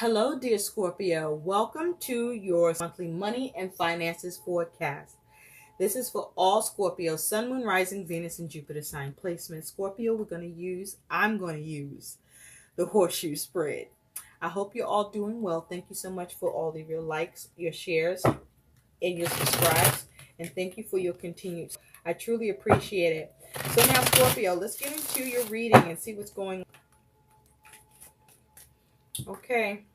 Hello, dear Scorpio. Welcome to your monthly money and finances forecast. This is for all Scorpio, Sun, Moon, Rising, Venus, and Jupiter sign placement. Scorpio, I'm going to use the horseshoe spread. I hope you're all doing well. Thank you so much for all of your likes, your shares, and your subscribes. And thank you for your continued. I truly appreciate it. So now, Scorpio, let's get into your reading and see what's going on. Okay.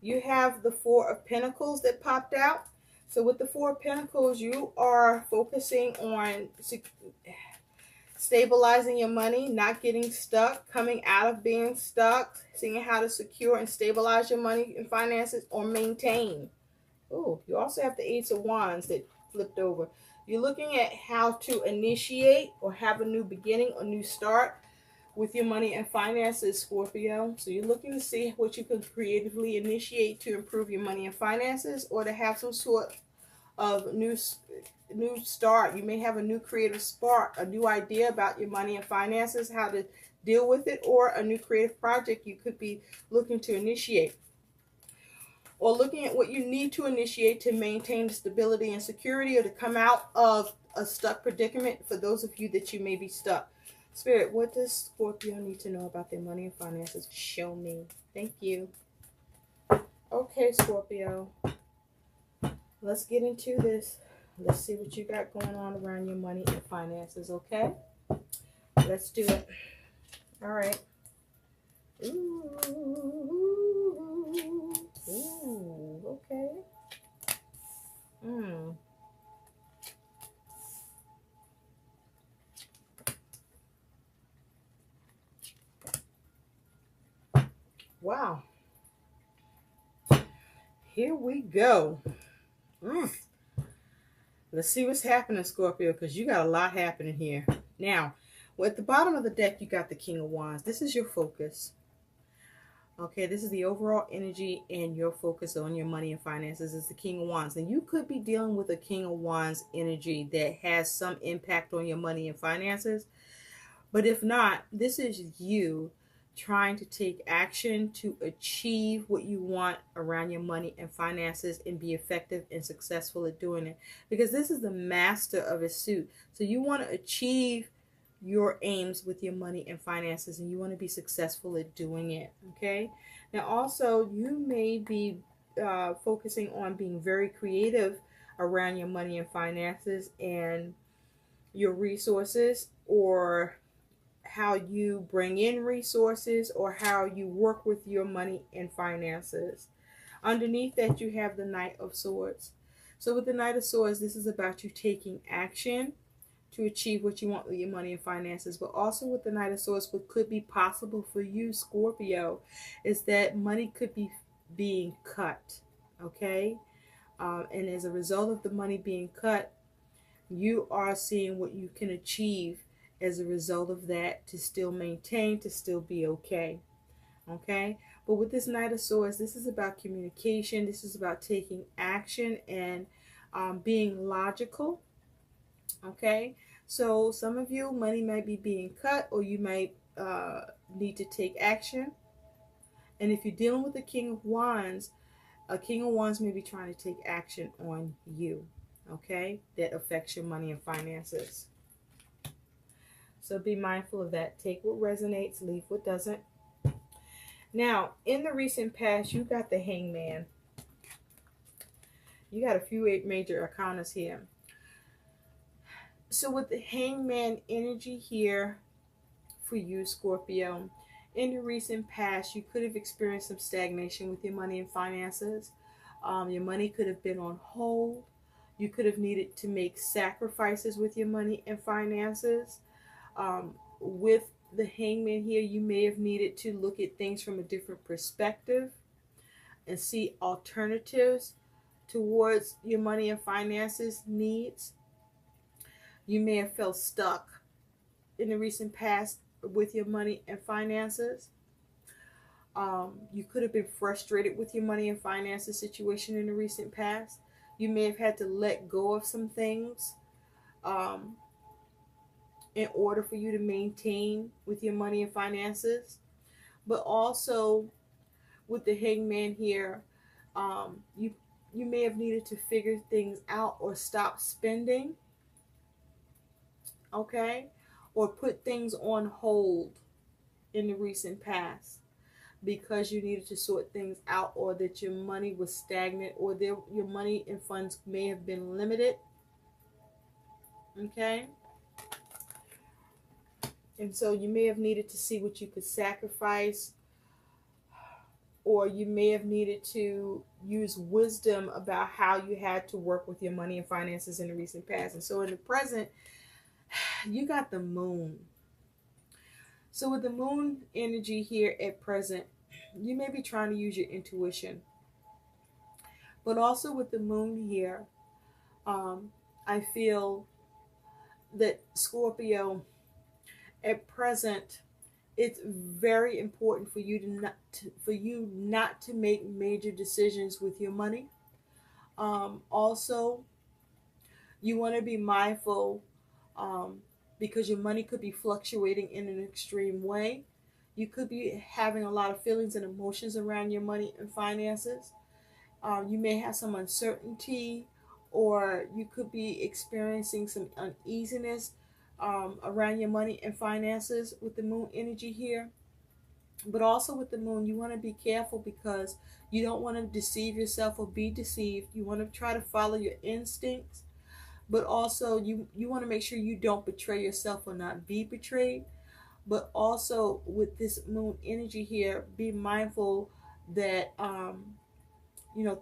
You have the Four of Pentacles that popped out. So with the Four of Pentacles, you are focusing on stabilizing your money, not getting stuck, coming out of being stuck, seeing how to secure and stabilize your money and finances or maintain. Oh, you also have the Ace of Wands that flipped over. You're looking at how to initiate or have a new beginning, a new start with your money and finances, Scorpio. So you're looking to see what you can creatively initiate to improve your money and finances, or to have some sort of new start. You may have a new creative spark, a new idea about your money and finances, how to deal with it, or a new creative project you could be looking to initiate, or looking at what you need to initiate to maintain stability and security, or to come out of a stuck predicament for those of you that you may be stuck. Spirit, what does Scorpio need to know about their money and finances? Show me. Thank you. Okay, Scorpio. Let's get into this. Let's see what you got going on around your money and finances, okay? Let's do it. All right. Ooh, okay. Wow. Here we go. Let's see what's happening, Scorpio, because you got a lot happening here. Now, at the bottom of the deck, you got the King of Wands. This is your focus. Okay, this is the overall energy, and your focus on your money and finances is the King of Wands. And you could be dealing with a King of Wands energy that has some impact on your money and finances. But if not, this is you trying to take action to achieve what you want around your money and finances and be effective and successful at doing it. Because this is the master of his suit. So you want to achieve your aims with your money and finances, and you want to be successful at doing it. Okay. Now also, you may be focusing on being very creative around your money and finances and your resources, or how you bring in resources, or how you work with your money and finances. Underneath that, you have the Knight of Swords. So with the Knight of Swords, this is about you taking action to achieve what you want with your money and finances. But also with the Knight of Swords, what could be possible for you, Scorpio, is that money could be being cut. Okay. And as a result of the money being cut, you are seeing what you can achieve as a result of that to still maintain, to still be okay. Okay. But with this Knight of Swords, this is about communication. This is about taking action and being logical. Okay. So some of you, money might be being cut, or you might need to take action. And if you're dealing with the King of Wands, a King of Wands may be trying to take action on you. Okay. That affects your money and finances. So be mindful of that. Take what resonates, leave what doesn't. Now, in the recent past, you got the Hangman. You got a few major arcanas here. So with the Hangman energy here for you, Scorpio, in the recent past, you could have experienced some stagnation with your money and finances. Your money could have been on hold. You could have needed to make sacrifices with your money and finances. With the Hangman here, you may have needed to look at things from a different perspective and see alternatives towards your money and finances needs. You may have felt stuck in the recent past with your money and finances. You could have been frustrated with your money and finances situation in the recent past. You may have had to let go of some things in order for you to maintain with your money and finances. But also with the Hangman here, you may have needed to figure things out or stop spending, okay, or put things on hold in the recent past because you needed to sort things out, or that your money was stagnant, or your money and funds may have been limited, okay. And so you may have needed to see what you could sacrifice, or you may have needed to use wisdom about how you had to work with your money and finances in the recent past. And so in the present, you got the moon. So with the moon energy here at present, you may be trying to use your intuition. But also with the moon here, I feel that Scorpio, at present, it's very important for you not to make major decisions with your money. Also, you want to be mindful, because your money could be fluctuating in an extreme way. You could be having a lot of feelings and emotions around your money and finances. You may have some uncertainty, or you could be experiencing some uneasiness around your money and finances with the moon energy here. But also with the moon, you want to be careful because you don't want to deceive yourself or be deceived. You want to try to follow your instincts, but also you want to make sure you don't betray yourself or not be betrayed. But also with this moon energy here, be mindful that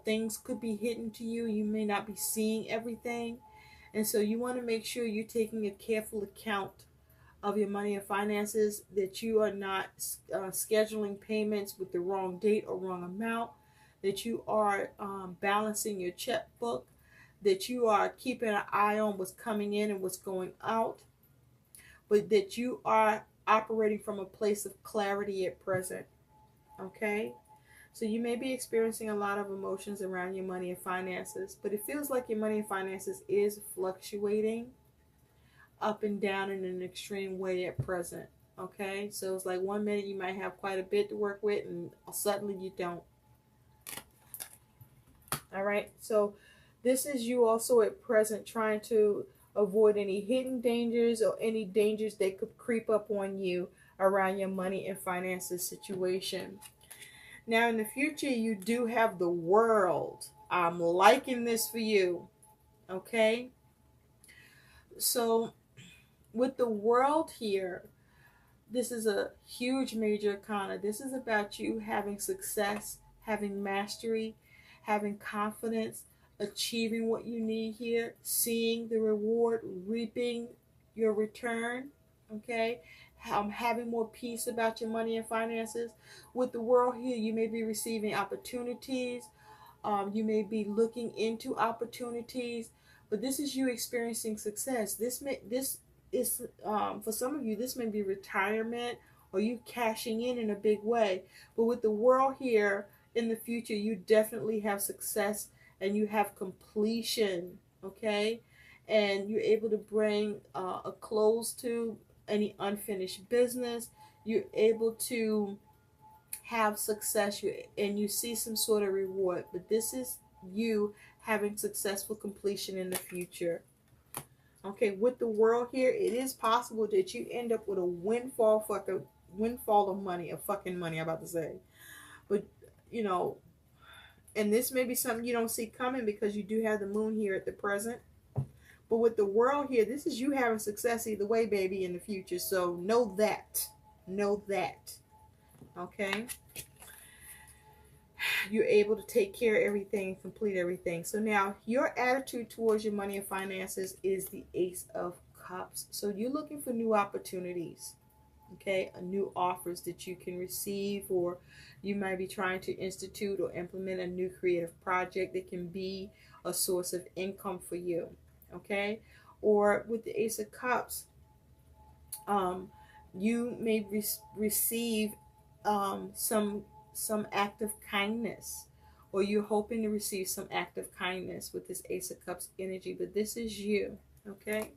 things could be hidden to you. You may not be seeing everything, and so you want to make sure you're taking a careful account of your money and finances, that you are not scheduling payments with the wrong date or wrong amount, that you are balancing your checkbook, that you are keeping an eye on what's coming in and what's going out, but that you are operating from a place of clarity at present, okay? So you may be experiencing a lot of emotions around your money and finances, but it feels like your money and finances is fluctuating up and down in an extreme way at present, okay? So it's like 1 minute you might have quite a bit to work with, and suddenly you don't. All right, so this is you also at present trying to avoid any hidden dangers or any dangers that could creep up on you around your money and finances situation. Now in the future, you do have the World. I'm liking this for you, okay? So with the World here, this is a huge major arcana. This is about you having success, having mastery, having confidence, achieving what you need here, seeing the reward, reaping your return, okay? Having more peace about your money and finances. With the World here, you may be receiving opportunities. You may be looking into opportunities, but this is you experiencing success. This is for some of you, this may be retirement or you cashing in a big way. But with the World here, in the future, you definitely have success and you have completion, okay? And you're able to bring a close to any unfinished business. You're able to have success, and you see some sort of reward. But this is you having successful completion in the future. Okay, with the World here, it is possible that you end up with a windfall of money, I'm about to say. But, and this may be something you don't see coming because you do have the moon here at the present. But with the World here, this is you having success either way, baby, in the future. So know that. Know that. Okay? You're able to take care of everything and complete everything. So now your attitude towards your money and finances is the Ace of Cups. So you're looking for new opportunities, okay? New offers that you can receive, or you might be trying to institute or implement a new creative project that can be a source of income for you, okay? Or with the Ace of Cups, you may receive some act of kindness, or you're hoping to receive some act of kindness with this Ace of Cups energy. But this is you, okay?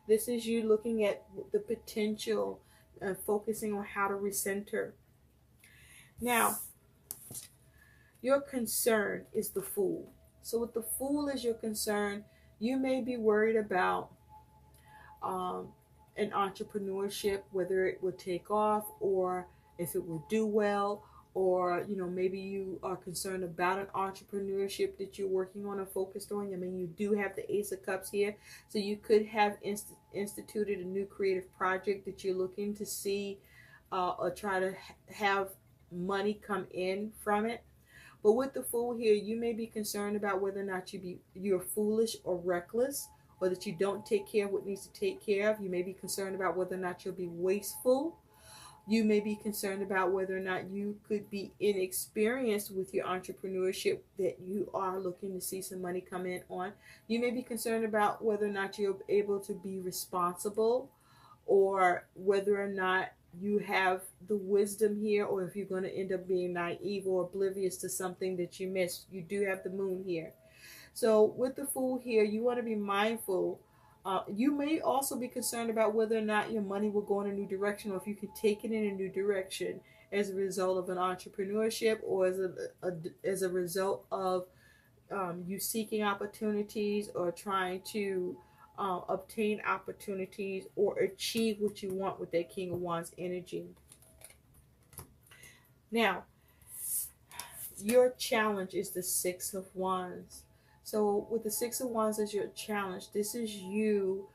This is you looking at the potential and focusing on how to recenter. Now, your concern is the Fool. So with the Fool as your concern, you may be worried about an entrepreneurship, whether it would take off or if it will do well, or maybe you are concerned about an entrepreneurship that you're working on or focused on. I mean, you do have the Ace of Cups here, so you could have instituted a new creative project that you're looking to see or try to have money come in from it. But with the Fool here, you may be concerned about whether or not you're foolish or reckless, or that you don't take care of what needs to take care of. You may be concerned about whether or not you'll be wasteful. You may be concerned about whether or not you could be inexperienced with your entrepreneurship that you are looking to see some money come in on. You may be concerned about whether or not you're able to be responsible, or whether or not you have the wisdom here, or if you're going to end up being naive or oblivious to something that you missed. You do have the Moon here. So with the Fool here, you want to be mindful. You may also be concerned about whether or not your money will go in a new direction, or if you can take it in a new direction as a result of an entrepreneurship, or as a result of you seeking opportunities or trying to obtain opportunities or achieve what you want with that King of Wands energy. Now, your challenge is the Six of Wands. So with the Six of Wands as your challenge, this is you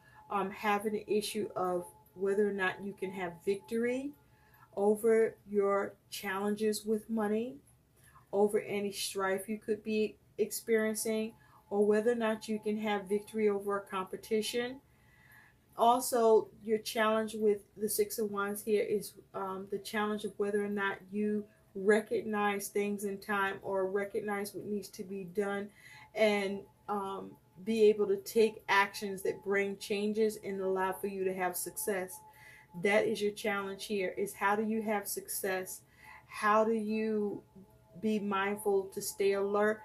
having an issue of whether or not you can have victory over your challenges with money, over any strife you could be experiencing, or whether or not you can have victory over a competition. Also, your challenge with the Six of Wands here is the challenge of whether or not you recognize things in time, or recognize what needs to be done, and be able to take actions that bring changes and allow for you to have success. That is your challenge here, is how do you have success? How do you be mindful to stay alert,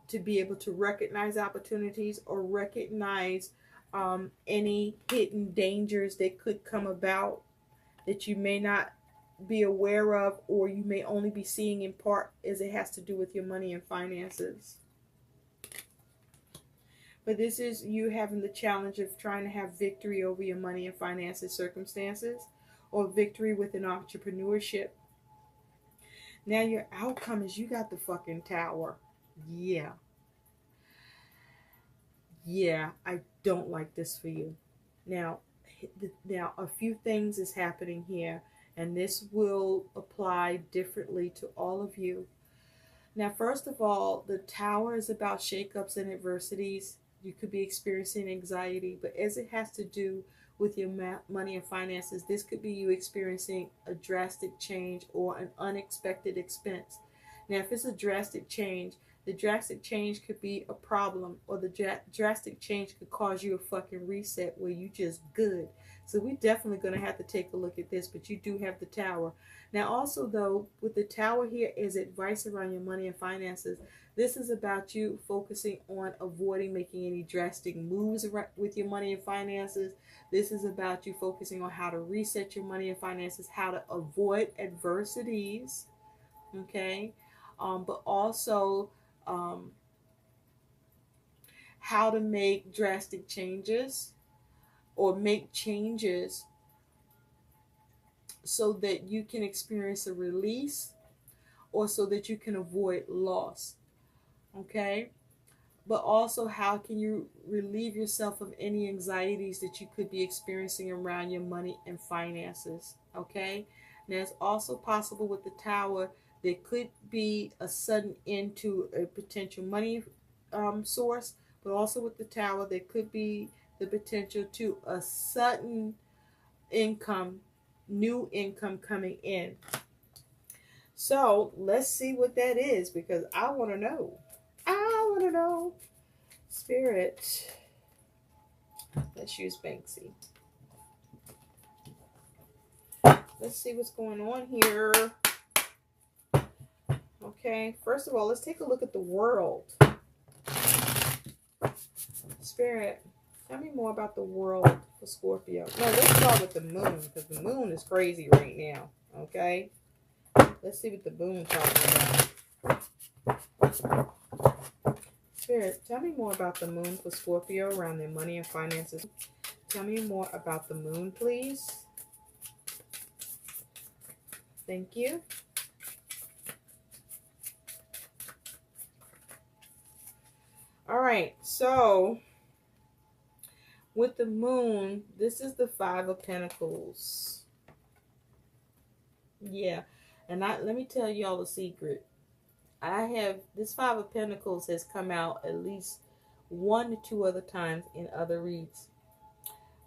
to be able to recognize opportunities, or recognize any hidden dangers that could come about that you may not be aware of, or you may only be seeing in part, as it has to do with your money and finances. But this is you having the challenge of trying to have victory over your money and finances circumstances, or victory with an entrepreneurship. Now your outcome is you got the fucking Tower. Yeah, I don't like this for you. Now a few things is happening here, and this will apply differently to all of you. Now, first of all, the Tower is about shakeups and adversities. You could be experiencing anxiety, but as it has to do with your money and finances, this could be you experiencing a drastic change or an unexpected expense. Now, if it's a drastic change, the drastic change could be a problem, or the drastic change could cause you a fucking reset where you just good. So we're definitely going to have to take a look at this, but you do have the Tower. Now also though, with the Tower here is advice around your money and finances. This is about you focusing on avoiding making any drastic moves with your money and finances. This is about you focusing on how to reset your money and finances, how to avoid adversities, okay? But also how to make drastic changes, or make changes so that you can experience a release, or so that you can avoid loss, okay? But also, how can you relieve yourself of any anxieties that you could be experiencing around your money and finances, okay? Now, it's also possible with the Tower, there could be a sudden end to a potential money source, but also with the Tower, there could be the potential to a sudden income, new income coming in. So let's see what that is, because I want to know. Spirit, let's use Banksy. Let's see what's going on here. Okay, first of all, let's take a look at the world. Spirit, tell me more about the world for Scorpio. No, let's start with the Moon, because the Moon is crazy right now. Okay, Let's see what the moon talking about. Spirit, tell me more about the moon for Scorpio around their money and finances. Tell me more about the moon, please. Thank you. All right, so with the moon, this is the Five of Pentacles. Yeah, and let me tell y'all a secret. This Five of Pentacles has come out at least 1 to 2 other times in other reads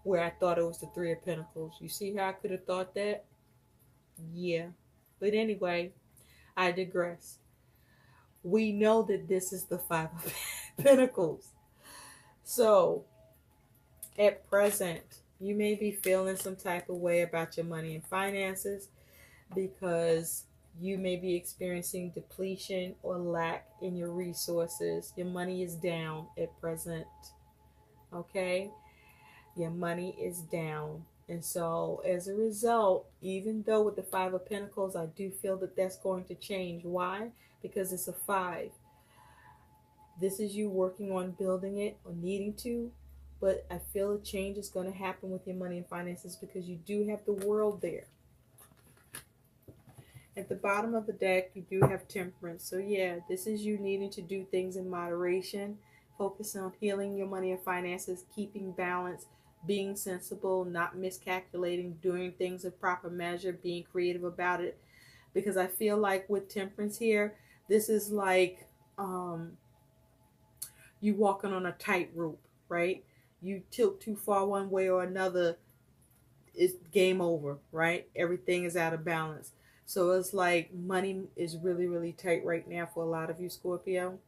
where I thought it was the Three of Pentacles. You see how I could have thought that? Yeah. But anyway, I digress. We know that this is the Five of Pentacles. So, at present, you may be feeling some type of way about your money and finances because you may be experiencing depletion or lack in your resources. Your money is down at present. Okay? Your money is down. And so, as a result, even though with the Five of Pentacles, I do feel that that's going to change. Why? Because it's a 5. This is you working on building it or needing to. But I feel a change is going to happen with your money and finances because you do have the World there. At the bottom of the deck, you do have Temperance. So yeah, this is you needing to do things in moderation. Focus on healing your money and finances, keeping balance, being sensible, not miscalculating, doing things in proper measure, being creative about it. Because I feel like with Temperance here, this is like you walking on a tightrope, right? You tilt too far one way or another, it's game over, right? Everything is out of balance. So it's like money is really, really tight right now for a lot of you, Scorpio.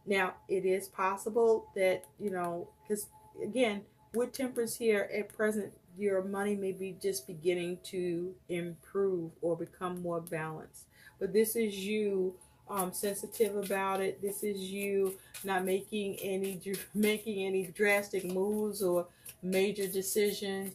Now, it is possible that, because again, with Temperance here at present, your money may be just beginning to improve or become more balanced. But this is you sensitive about it. This is you not making any drastic moves or major decisions.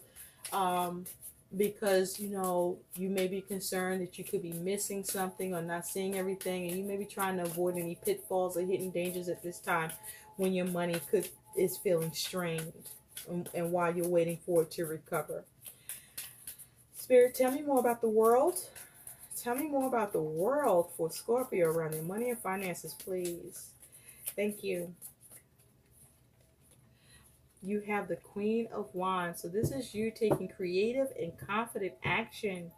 Because you may be concerned that you could be missing something or not seeing everything, and you may be trying to avoid any pitfalls or hidden dangers at this time when your money is feeling strained and while you're waiting for it to recover. Spirit, tell me more about the World. Tell me more about the World for Scorpio around their money and finances, please. Thank you. You have the Queen of Wands. So this is you taking creative and confident action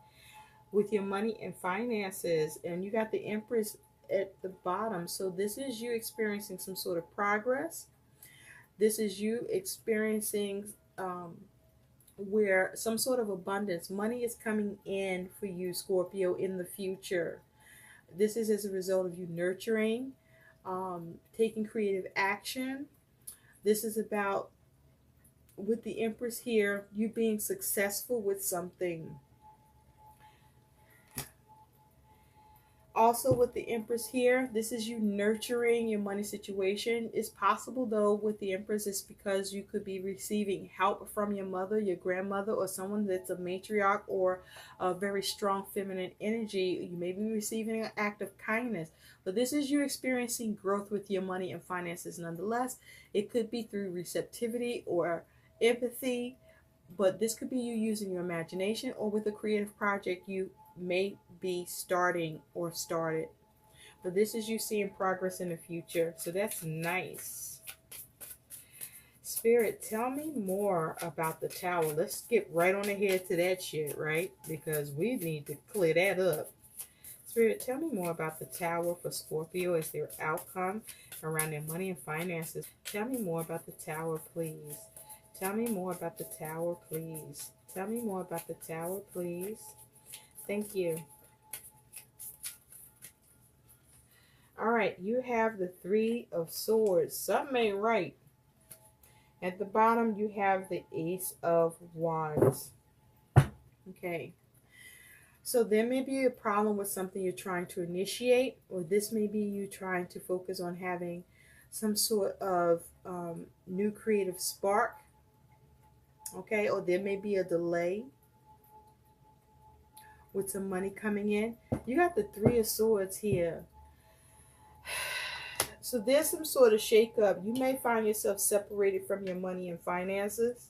with your money and finances. And you got the Empress at the bottom. So this is you experiencing some sort of progress. This is you experiencing where some sort of abundance. Money is coming in for you, Scorpio, in the future. This is as a result of you nurturing, taking creative action. This is about, with the Empress here, you being successful with something. Also with the Empress here, this is you nurturing your money situation. It's possible though with the Empress, it's because you could be receiving help from your mother, your grandmother, or someone that's a matriarch or a very strong feminine energy. You may be receiving an act of kindness. But this is you experiencing growth with your money and finances nonetheless. It could be through receptivity or empathy, but this could be you using your imagination or with a creative project you may be starting or started. But this is you seeing progress in the future. So that's nice. Spirit, tell me more about the Tower. Let's skip right on ahead to that shit, right? Because we need to clear that up. Spirit, tell me more about the Tower for Scorpio as their outcome around their money and finances. Tell me more about the Tower, please. Tell me more about the Tower, please. Tell me more about the Tower, please. Thank you. All right, you have the Three of Swords. Something ain't right. At the bottom, you have the Ace of Wands. Okay. So there may be a problem with something you're trying to initiate, or this may be you trying to focus on having some sort of new creative spark. Okay, or there may be a delay with some money coming in. You got the Three of Swords here. So there's some sort of shakeup. You may find yourself separated from your money and finances.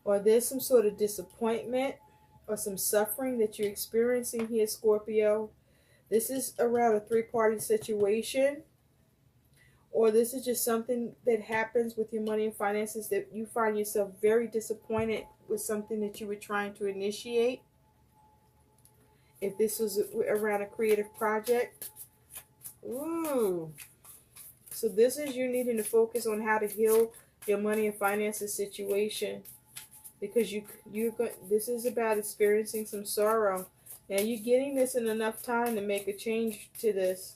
Or there's some sort of disappointment or some suffering that you're experiencing here, Scorpio. This is around a three-party situation. Or this is just something that happens with your money and finances that you find yourself very disappointed with something that you were trying to initiate. If this was around a creative project. Ooh. So this is you needing to focus on how to heal your money and finances situation. Because this is about experiencing some sorrow. Now you're getting this in enough time to make a change to this.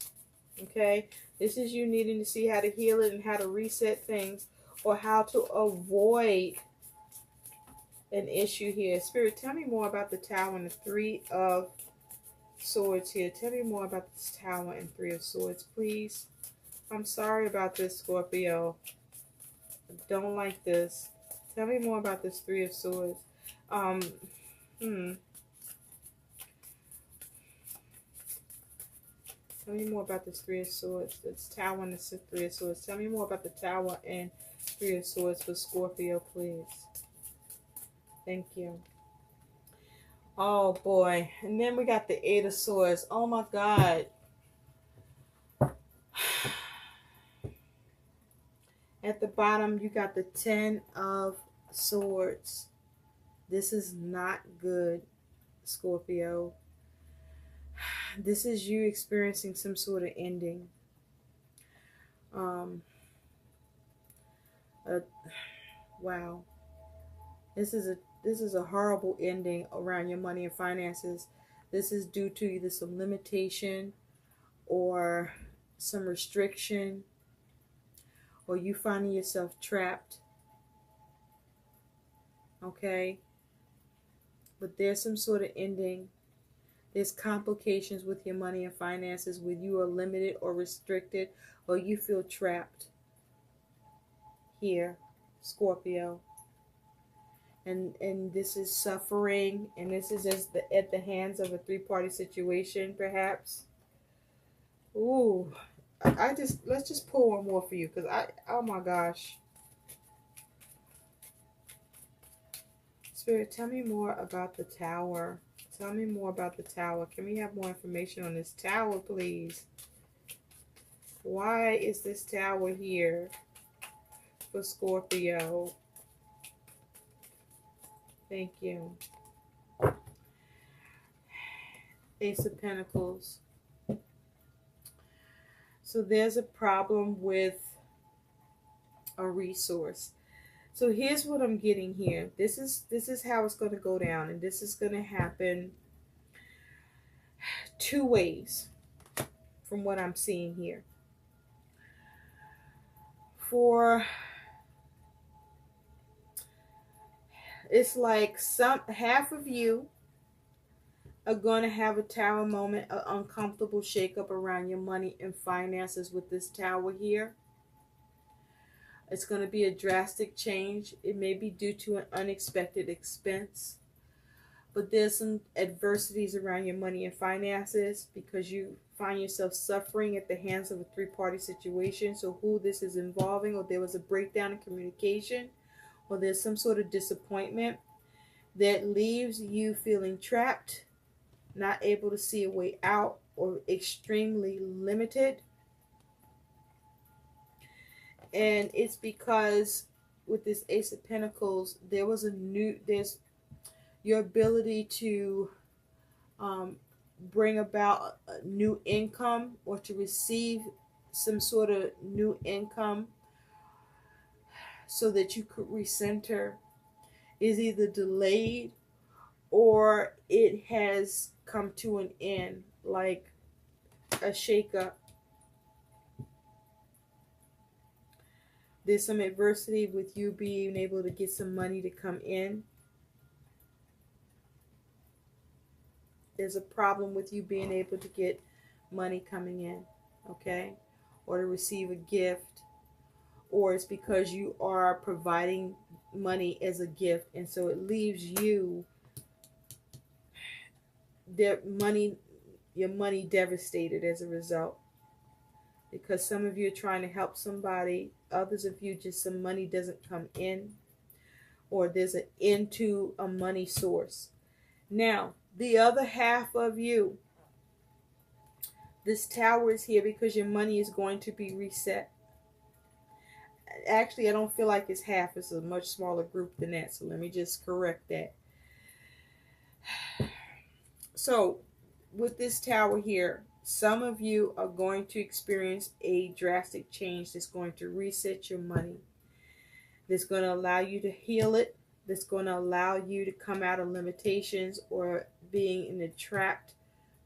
Okay? This is you needing to see how to heal it and how to reset things. Or how to avoid an issue here. Spirit, tell me more about the Tower and the Three of Swords here. Tell me more about this Tower and Three of Swords, please. I'm sorry about this, Scorpio. I don't like this. Tell me more about this Three of Swords. Tell me more about this Three of Swords. This Tower and the Three of Swords. Tell me more about the Tower and Three of Swords for Scorpio, please. Thank you. Oh, boy. And then we got the Eight of Swords. Oh, my God. At the bottom, you got the Ten of Swords. This is not good, Scorpio. This is you experiencing some sort of ending. Wow. This is a horrible ending around your money and finances. This is due to either some limitation or some restriction, or you finding yourself trapped. Okay? But there's some sort of ending. There's complications with your money and finances where you are limited or restricted, or you feel trapped here, Scorpio. And this is suffering, and this is just at the hands of a three-party situation, perhaps. Ooh. Let's just pull one more for you, because oh my gosh. Spirit, tell me more about the Tower. Tell me more about the Tower. Can we have more information on this Tower, please? Why is this Tower here for Scorpio? Thank you. Ace of Pentacles. So there's a problem with a resource. So here's what I'm getting here. This is how it's going to go down, and this is going to happen two ways from what I'm seeing here. It's like half of you are going to have a Tower moment, an uncomfortable shakeup around your money and finances with this Tower here. It's going to be a drastic change. It may be due to an unexpected expense. But there's some adversities around your money and finances because you find yourself suffering at the hands of a three-party situation. So who this is involving, or there was a breakdown in communication, or there's some sort of disappointment that leaves you feeling trapped, not able to see a way out, or extremely limited. And it's because with this Ace of Pentacles, there's your ability to bring about a new income, or to receive some sort of new income so that you could recenter, is either delayed or it has come to an end, like a shakeup. There's some adversity with you being able to get some money to come in. There's a problem with you being able to get money coming in, okay? Or to receive a gift, or it's because you are providing money as a gift, and so it leaves you your money devastated as a result, because some of you are trying to help somebody, others of you just some money doesn't come in, or there's an end to a money source. Now the other half of you, this Tower is here because your money is going to be reset. Actually, I don't feel like it's half. It's a much smaller group than that. So let me just correct that. So with this Tower here, some of you are going to experience a drastic change that's going to reset your money. That's going to allow you to heal it. That's going to allow you to come out of limitations or being in a trapped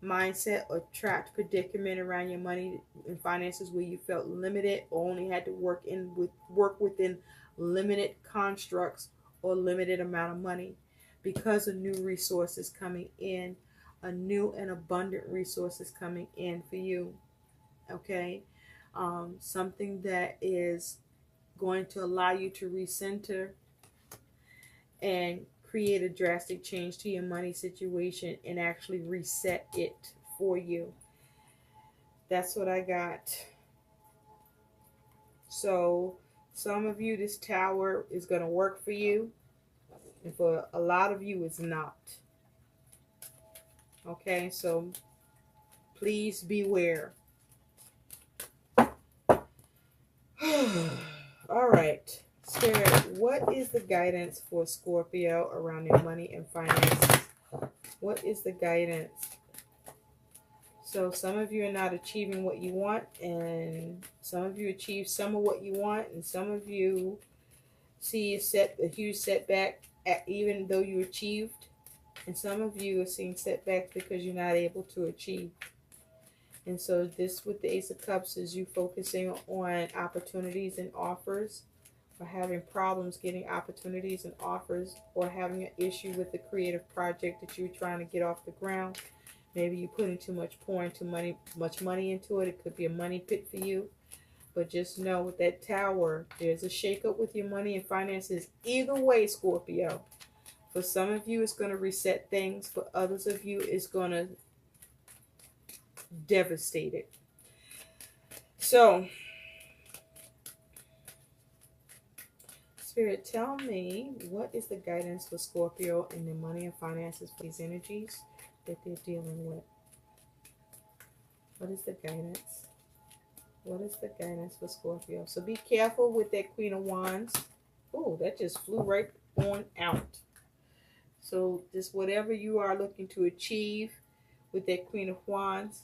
mindset or trapped predicament around your money and finances, where you felt limited or only had to work within limited constructs or limited amount of money, because a new resource is coming in, a new and abundant resource is coming in for you. Okay, something that is going to allow you to recenter and create a drastic change to your money situation and actually reset it for you. That's what I got. So some of you, this Tower is going to work for you, and for a lot of you it's not. Okay, so please beware. All right, Spirit, what is the guidance for Scorpio around their money and finances? What is the guidance? So some of you are not achieving what you want, and some of you achieve some of what you want, and some of you see a huge setback even though you achieved, and some of you are seeing setbacks because you're not able to achieve. And so this with the Ace of Cups is you focusing on opportunities and offers, or having problems getting opportunities and offers, or having an issue with the creative project that you're trying to get off the ground. Maybe you're putting much money into it. It could be a money pit for you. But just know with that Tower, there's a shakeup with your money and finances. Either way, Scorpio. For some of you, it's going to reset things. For others of you, it's going to devastate it. So, Spirit, tell me, what is the guidance for Scorpio and their money and finances for these energies that they're dealing with? What is the guidance? What is the guidance for Scorpio? So be careful with that Queen of Wands. Oh, that just flew right on out. So just whatever you are looking to achieve with that Queen of Wands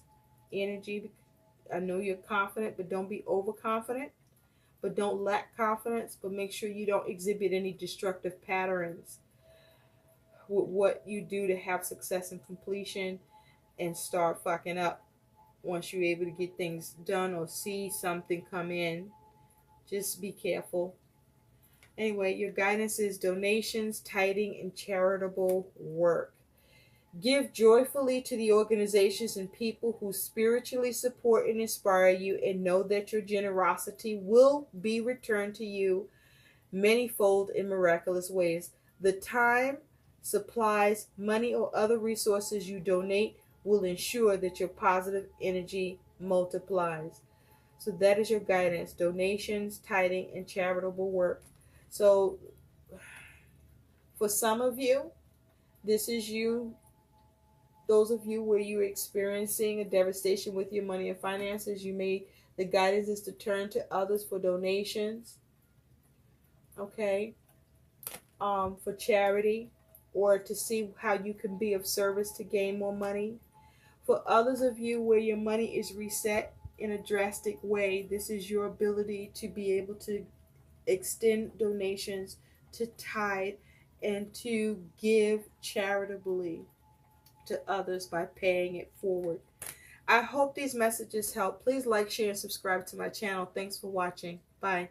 energy, I know you're confident, but don't be overconfident. But don't lack confidence, but make sure you don't exhibit any destructive patterns with what you do to have success and completion, and start fucking up once you're able to get things done or see something come in. Just be careful. Anyway, your guidance is donations, tithing, and charitable work. Give joyfully to the organizations and people who spiritually support and inspire you, and know that your generosity will be returned to you manyfold in miraculous ways. The time, supplies, money, or other resources you donate will ensure that your positive energy multiplies. So that is your guidance: donations, tithing, and charitable work. So for some of you, this is you. Those of you where you're experiencing a devastation with your money and finances, the guidance is to turn to others for donations, okay, for charity, or to see how you can be of service to gain more money. For others of you where your money is reset in a drastic way, this is your ability to be able to extend donations, to tithe, and to give charitably to others by paying it forward. I hope these messages help. Please like, share, and subscribe to my channel. Thanks for watching. Bye.